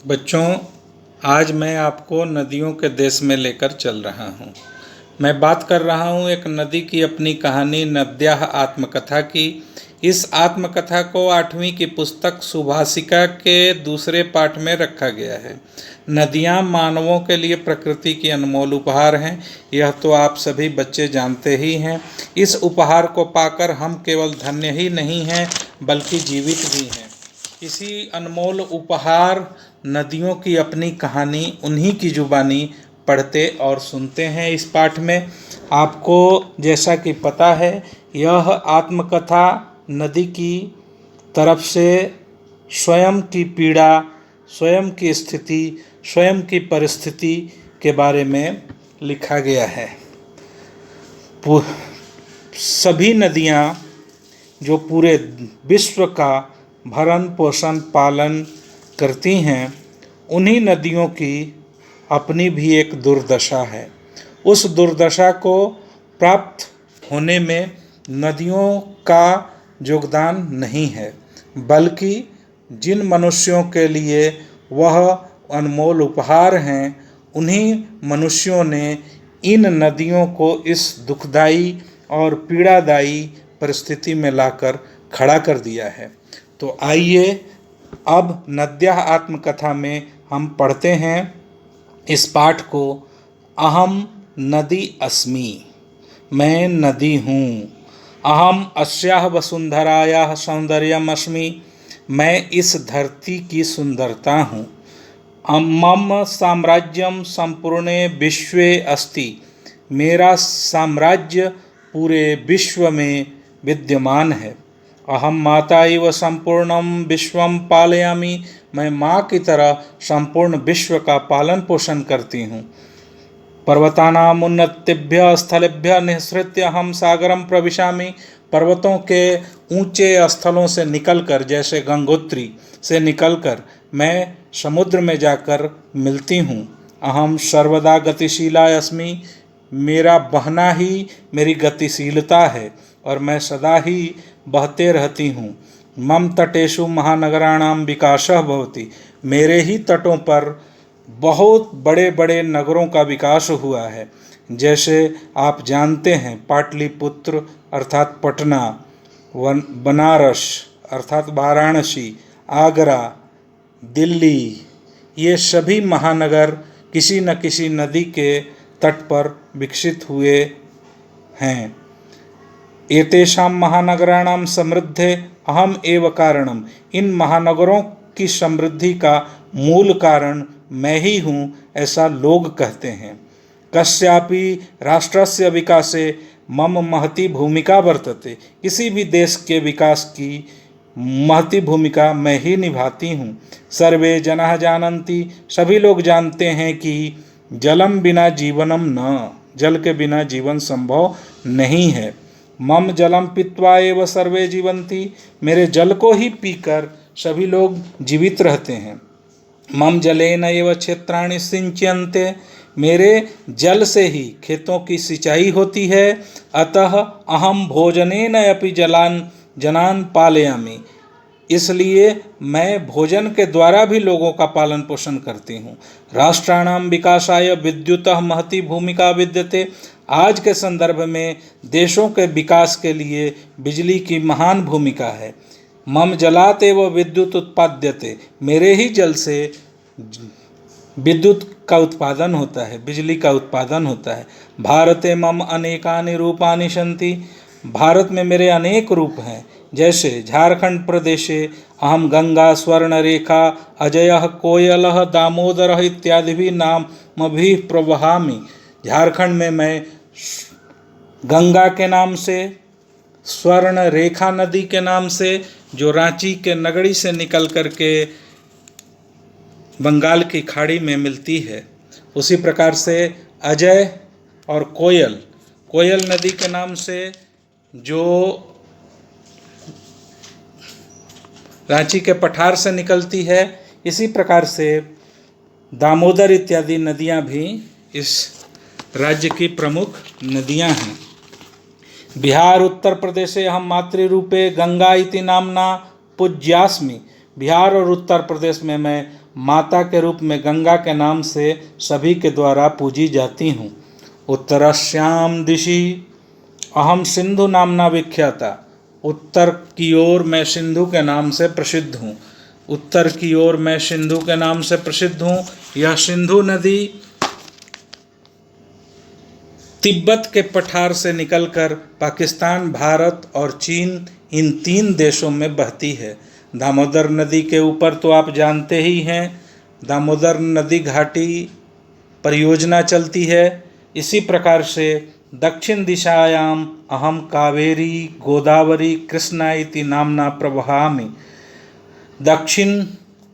बच्चों, आज मैं आपको नदियों के देश में लेकर चल रहा हूँ। मैं बात कर रहा हूँ एक नदी की अपनी कहानी नद्याः आत्मकथा की। इस आत्मकथा को 8वीं की पुस्तक सुभाषिका के दूसरे पाठ में रखा गया है। नदियाँ मानवों के लिए प्रकृति की अनमोल उपहार हैं, यह तो आप सभी बच्चे जानते ही हैं। इस उपहार को पाकर हम केवल धन्य ही नहीं हैं बल्कि जीवित भी हैं। इसी अनमोल उपहार नदियों की अपनी कहानी उन्हीं की जुबानी पढ़ते और सुनते हैं। इस पाठ में आपको जैसा कि पता है, यह आत्मकथा नदी की तरफ से स्वयं की पीड़ा, स्वयं की स्थिति, स्वयं की परिस्थिति के बारे में लिखा गया है। सभी नदियाँ जो पूरे विश्व का भरण पोषण पालन करती हैं, उन्हीं नदियों की अपनी भी एक दुर्दशा है। उस दुर्दशा को प्राप्त होने में नदियों का योगदान नहीं है, बल्कि जिन मनुष्यों के लिए वह अनमोल उपहार हैं, उन्हीं मनुष्यों ने इन नदियों को इस दुखदाई और पीड़ादायी परिस्थिति में लाकर खड़ा कर दिया है। तो आइए अब नद्याः आत्मकथा में हम पढ़ते हैं इस पाठ को। अहम नदी अस्मि, मैं नदी हूँ। अहम अस्याः वसुंधरायाः सौंदर्यम् अस्मि, मैं इस धरती की सुंदरता हूँ। मम साम्राज्यम संपूर्णे विश्वे अस्ति, मेरा साम्राज्य पूरे विश्व में विद्यमान है। अहम माता इव संपूर्णम विश्वम पालयामि, मैं माँ की तरह संपूर्ण विश्व का पालन पोषण करती हूँ। पर्वतानाम उन्नतिभ्य स्थलेभ्य निःसृत्य हम सागरम प्रविशामि, पर्वतों के ऊंचे स्थलों से निकलकर, जैसे गंगोत्री से निकलकर मैं समुद्र में जाकर मिलती हूँ। अहम सर्वदा गतिशीला अस्मि, मेरा बहना ही मेरी गतिशीलता है और मैं सदा ही बहते रहती हूँ। मम तटेषु महानगराणाम विकासः भवति, मेरे ही तटों पर बहुत बड़े बड़े नगरों का विकास हुआ है। जैसे आप जानते हैं, पाटलिपुत्र अर्थात पटना, बनारस अर्थात वाराणसी, आगरा, दिल्ली, ये सभी महानगर किसी न किसी नदी के तट पर विकसित हुए हैं। एतेषां महानगराणां समृद्धे अहम एव कारणम, इन महानगरों की समृद्धि का मूल कारण मैं ही हूँ, ऐसा लोग कहते हैं। कस्यापि राष्ट्रस्य विकासे मम महती भूमिका वर्तते, किसी भी देश के विकास की महती भूमिका मैं ही निभाती हूँ। सर्वे जनाः जानन्ति, सभी लोग जानते हैं कि जलम बिना जीवनम न, जल के बिना जीवन संभव नहीं है। मम जलम पीत्वा एव सर्वे जीवन्ति, मेरे जल को ही पीकर सभी लोग जीवित रहते हैं। मम जलेन एव क्षेत्राणि सिंच्यन्ते, मेरे जल से ही खेतों की सिंचाई होती है। अतः अहम भोजनेन अपि जनान पालयामि, इसलिए मैं भोजन के द्वारा भी लोगों का पालन पोषण करती हूँ। राष्ट्राणाम विकासाय विद्युतः महती भूमिका विद्यते, आज के संदर्भ में देशों के विकास के लिए बिजली की महान भूमिका है। मम जलात् एव विद्युत उत्पाद्यते, मेरे ही जल से विद्युत का उत्पादन होता है, बिजली का उत्पादन होता है। भारते मम अनेकानि रूपानि सन्ति, भारत में मेरे अनेक रूप हैं। जैसे झारखंड प्रदेशे अहम गंगा स्वर्णरेखा अजयः कोयलः दामोदरः इत्यादि नामभिः प्रवहामि, झारखंड में मैं गंगा के नाम से, स्वर्ण रेखा नदी के नाम से, जो रांची के नगरी से निकल करके बंगाल की खाड़ी में मिलती है, उसी प्रकार से अजय और कोयल, कोयल नदी के नाम से जो रांची के पठार से निकलती है, इसी प्रकार से दामोदर इत्यादि नदियां भी इस राज्य की प्रमुख नदियां हैं। बिहार उत्तर प्रदेशे हम मातृरूपे गंगा इति नामना पूज्यास्मि, बिहार और उत्तर प्रदेश में मैं माता के रूप में गंगा के नाम से सभी के द्वारा पूजी जाती हूँ। उत्तरस्याम दिशि अहम सिंधु नामना विख्याता, उत्तर की ओर मैं सिंधु के नाम से प्रसिद्ध हूँ। उत्तर की ओर मैं सिंधु के नाम से प्रसिद्ध हूँ। यह सिंधु नदी तिब्बत के पठार से निकलकर पाकिस्तान, भारत और चीन, इन 3 देशों में बहती है। दामोदर नदी के ऊपर तो आप जानते ही हैं, दामोदर नदी घाटी परियोजना चलती है। इसी प्रकार से दक्षिण दिशायाम अहम कावेरी गोदावरी कृष्णा इति नामना प्रवहामि। दक्षिण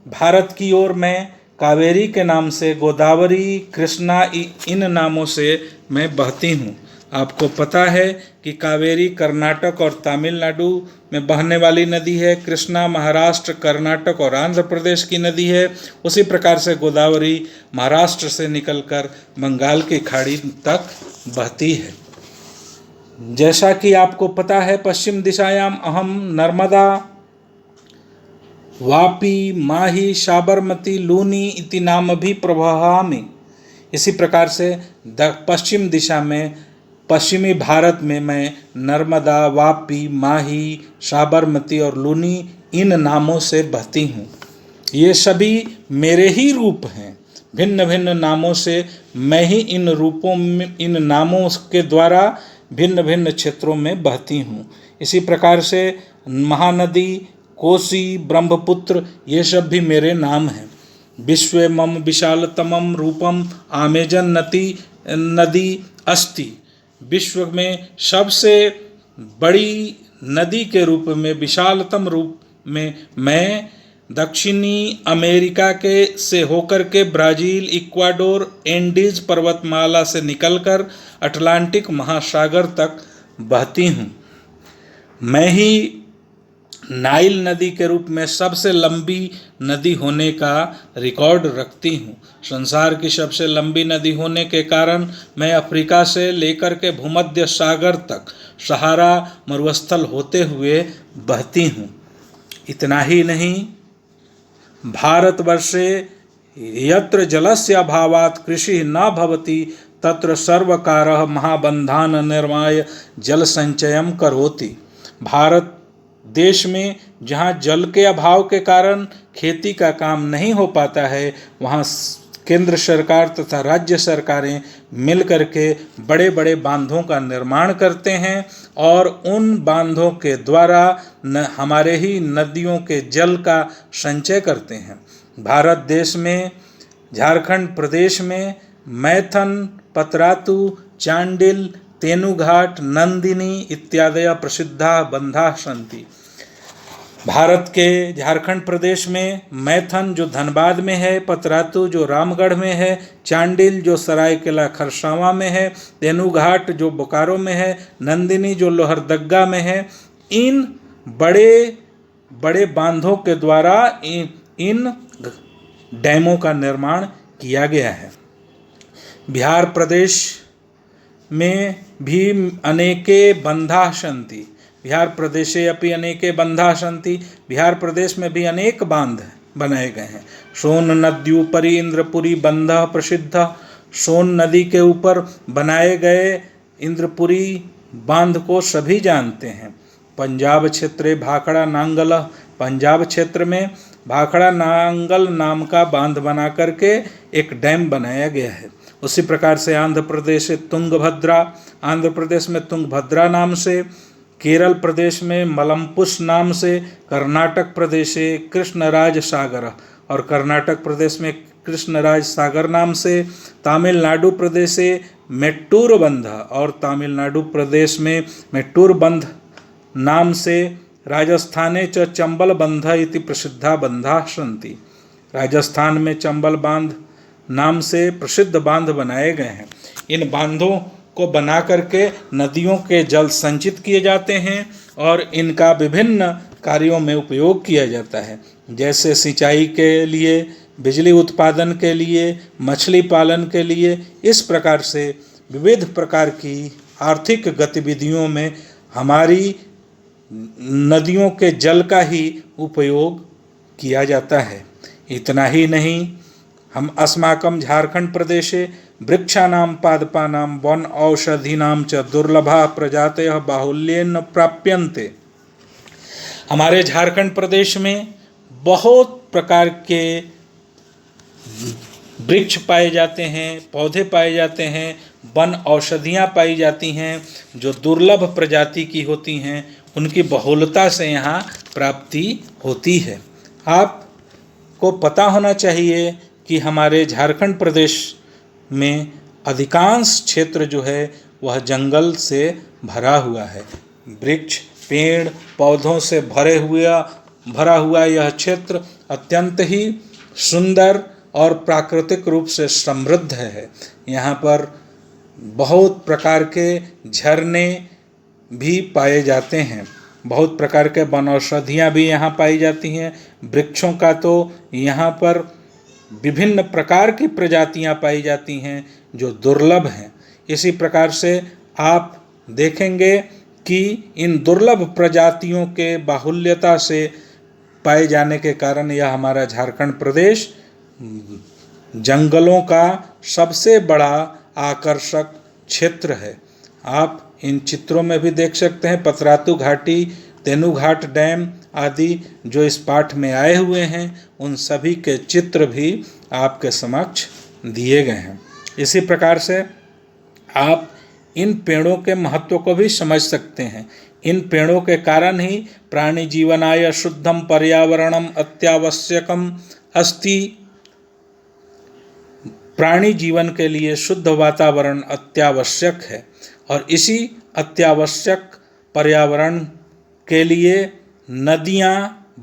भारत की ओर मैं कावेरी के नाम से, गोदावरी, कृष्णा इन नामों से मैं बहती हूँ। आपको पता है कि कावेरी कर्नाटक और तमिलनाडु में बहने वाली नदी है, कृष्णा महाराष्ट्र, कर्नाटक और आंध्र प्रदेश की नदी है। उसी प्रकार से गोदावरी महाराष्ट्र से निकलकर बंगाल की खाड़ी तक बहती है। जैसा कि आपको पता है, पश्चिम दिशायाम अहम नर्मदा, वापी, माही, साबरमती, लूनी इति नाम भी प्रवहामि। इसी प्रकार से पश्चिम दिशा में, पश्चिमी भारत में मैं नर्मदा, वापी, माही, साबरमती और लूनी इन नामों से बहती हूँ। ये सभी मेरे ही रूप हैं। भिन्न भिन्न नामों से मैं ही इन रूपों में, इन नामों के द्वारा भिन्न भिन्न क्षेत्रों में बहती हूँ। इसी प्रकार से महानदी, कोसी, ब्रह्मपुत्र, ये सब भी मेरे नाम हैं। विश्व मम विशालतमम रूपम आमेजन नदी अस्ति। विश्व में सबसे बड़ी नदी के रूप में, विशालतम रूप में मैं दक्षिणी अमेरिका के से होकर के ब्राज़ील, इक्वाडोर, एंडीज पर्वतमाला से निकलकर अटलांटिक महासागर तक बहती हूँ। मैं ही नाइल नदी के रूप में सबसे लंबी नदी होने का रिकॉर्ड रखती हूँ। संसार की सबसे लंबी नदी होने के कारण मैं अफ्रीका से लेकर के भूमध्य सागर तक सहारा मरुस्थल होते हुए बहती हूँ। इतना ही नहीं, भारतवर्षे यत्र जलस्य अभावात् कृषि न भवति तत्र सर्वकारः महाबंधान निर्माय जल संचयम करोति। भारत देश में जहाँ जल के अभाव के कारण खेती का काम नहीं हो पाता है, वहाँ केंद्र सरकार तथा राज्य सरकारें मिल करके बड़े बड़े बांधों का निर्माण करते हैं और उन बांधों के द्वारा हमारे ही नदियों के जल का संचय करते हैं। भारत देश में, झारखंड प्रदेश में मैथन, पतरातू, चांडिल, तेनुघाट, नंदिनी इत्यादि प्रसिद्धा बंधा सन्ति। भारत के झारखंड प्रदेश में मैथन जो धनबाद में है, पतरातू जो रामगढ़ में है, चांडिल जो सरायकेला खरसावां में है, तेनुघाट जो बोकारो में है, नंदिनी जो लोहरदग्गा में है। इन बड़े बड़े बांधों के द्वारा इन डैमों का निर्माण किया गया है। बिहार प्रदेश में भी अनेके बंधा सन्ति। बिहार प्रदेशे अपि अनेके बंधा सन्ति। बिहार प्रदेश में भी अनेक बांध बनाए गए हैं। सोन नद्युपरि इंद्रपुरी बंधः प्रसिद्ध। सोन नदी के ऊपर बनाए गए इंद्रपुरी बांध को सभी जानते हैं। पंजाब क्षेत्रे भाखड़ा नांगल, पंजाब क्षेत्र में भाखड़ा नांगल नाम का बांध बना करके एक डैम बनाया गया है। उसी प्रकार से आंध्र प्रदेश से तुंगभद्रा, आंध्र प्रदेश में तुंगभद्रा नाम से, केरल प्रदेश में मलमपुस नाम से, कर्नाटक प्रदेश से कृष्णराज सागर और कर्नाटक प्रदेश में कृष्णराज सागर नाम से, तमिलनाडु प्रदेश से मेट्टूर बंध और तमिलनाडु प्रदेश में मेट्टूर बंध नाम से, राजस्थाने च चंबल बंध इति प्रसिद्धा बंधा सन्ति। राजस्थान में चंबल बांध नाम से प्रसिद्ध बांध बनाए गए हैं। इन बांधों को बना करके नदियों के जल संचित किए जाते हैं और इनका विभिन्न कार्यों में उपयोग किया जाता है, जैसे सिंचाई के लिए, बिजली उत्पादन के लिए, मछली पालन के लिए। इस प्रकार से विविध प्रकार की आर्थिक गतिविधियों में हमारी नदियों के जल का ही उपयोग किया जाता है। इतना ही नहीं, हम अस्माकं झारखंड प्रदेशे वृक्षाणां पादपानां वन औषधीनां च दुर्लभा प्रजातयः बाहुल्येन प्राप्यन्ते। हमारे झारखंड प्रदेश में बहुत प्रकार के वृक्ष पाए जाते हैं, पौधे पाए जाते हैं, वन औषधियाँ पाई जाती हैं जो दुर्लभ प्रजाति की होती हैं, उनकी बहुलता से यहाँ प्राप्ति होती है। आपको पता होना चाहिए कि हमारे झारखंड प्रदेश में अधिकांश क्षेत्र जो है वह जंगल से भरा हुआ है। वृक्ष, पेड़, पौधों से भरा हुआ यह क्षेत्र अत्यंत ही सुंदर और प्राकृतिक रूप से समृद्ध है। यहाँ पर बहुत प्रकार के झरने भी पाए जाते हैं, बहुत प्रकार के वनौषधियाँ भी यहाँ पाई जाती हैं। वृक्षों का तो यहाँ पर विभिन्न प्रकार की प्रजातियाँ पाई जाती हैं जो दुर्लभ हैं। इसी प्रकार से आप देखेंगे कि इन दुर्लभ प्रजातियों के बाहुल्यता से पाए जाने के कारण यह हमारा झारखंड प्रदेश जंगलों का सबसे बड़ा आकर्षक क्षेत्र है। आप इन चित्रों में भी देख सकते हैं, पतरातू घाटी, तेनूघाट डैम आदि जो इस पाठ में आए हुए हैं, उन सभी के चित्र भी आपके समक्ष दिए गए हैं। इसी प्रकार से आप इन पेड़ों के महत्व को भी समझ सकते हैं। इन पेड़ों के कारण ही प्राणी जीवनाय शुद्धम पर्यावरणम अत्यावश्यकम अस्ति। प्राणी जीवन के लिए शुद्ध वातावरण अत्यावश्यक है और इसी अत्यावश्यक पर्यावरण के लिए नदियाँ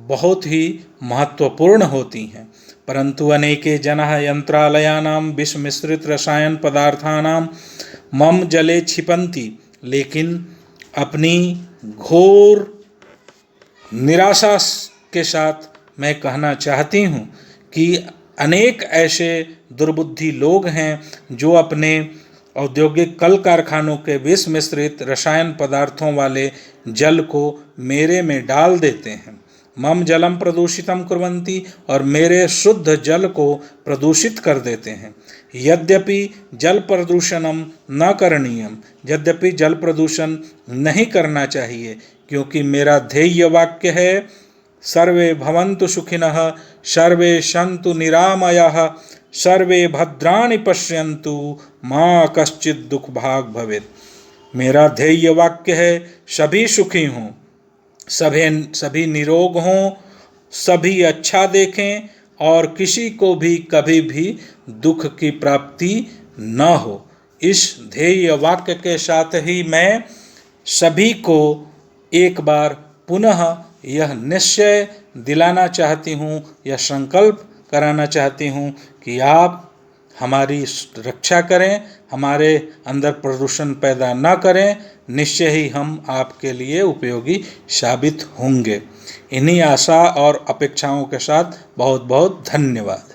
बहुत ही महत्वपूर्ण होती हैं। परंतु अनेके जनाः यंत्रालयानां विषमिश्रित रसायन पदार्थानां मम जले क्षिपन्ति। लेकिन अपनी घोर निराशा के साथ मैं कहना चाहती हूँ कि अनेक ऐसे दुर्बुद्धि लोग हैं जो अपने औद्योगिक कल कारखानों के विष मिश्रित रसायन पदार्थों वाले जल को मेरे में डाल देते हैं। मम जलम प्रदूषितम कुर्वन्ति, और मेरे शुद्ध जल को प्रदूषित कर देते हैं। यद्यपि जल प्रदूषणम न करणीयम, यद्यपि जल प्रदूषण नहीं करना चाहिए, क्योंकि मेरा ध्येय वाक्य है सर्वे भवन्तु सुखिनः सर्वे सन्तु निरामयाः सर्वे भद्राणि पश्यन्तु माँ कश्चित् दुख भाग भवेत्। मेरा ध्येय वाक्य है सभी सुखी हों, सभी निरोग हों, सभी अच्छा देखें और किसी को भी कभी भी दुख की प्राप्ति न हो। इस ध्येय वाक्य के साथ ही मैं सभी को एक बार पुनः यह निश्चय दिलाना चाहती हूँ, यह संकल्प कराना चाहती हूँ कि आप हमारी रक्षा करें, हमारे अंदर प्रदूषण पैदा न करें। निश्चय ही हम आपके लिए उपयोगी साबित होंगे। इन्हीं आशा और अपेक्षाओं के साथ बहुत बहुत धन्यवाद।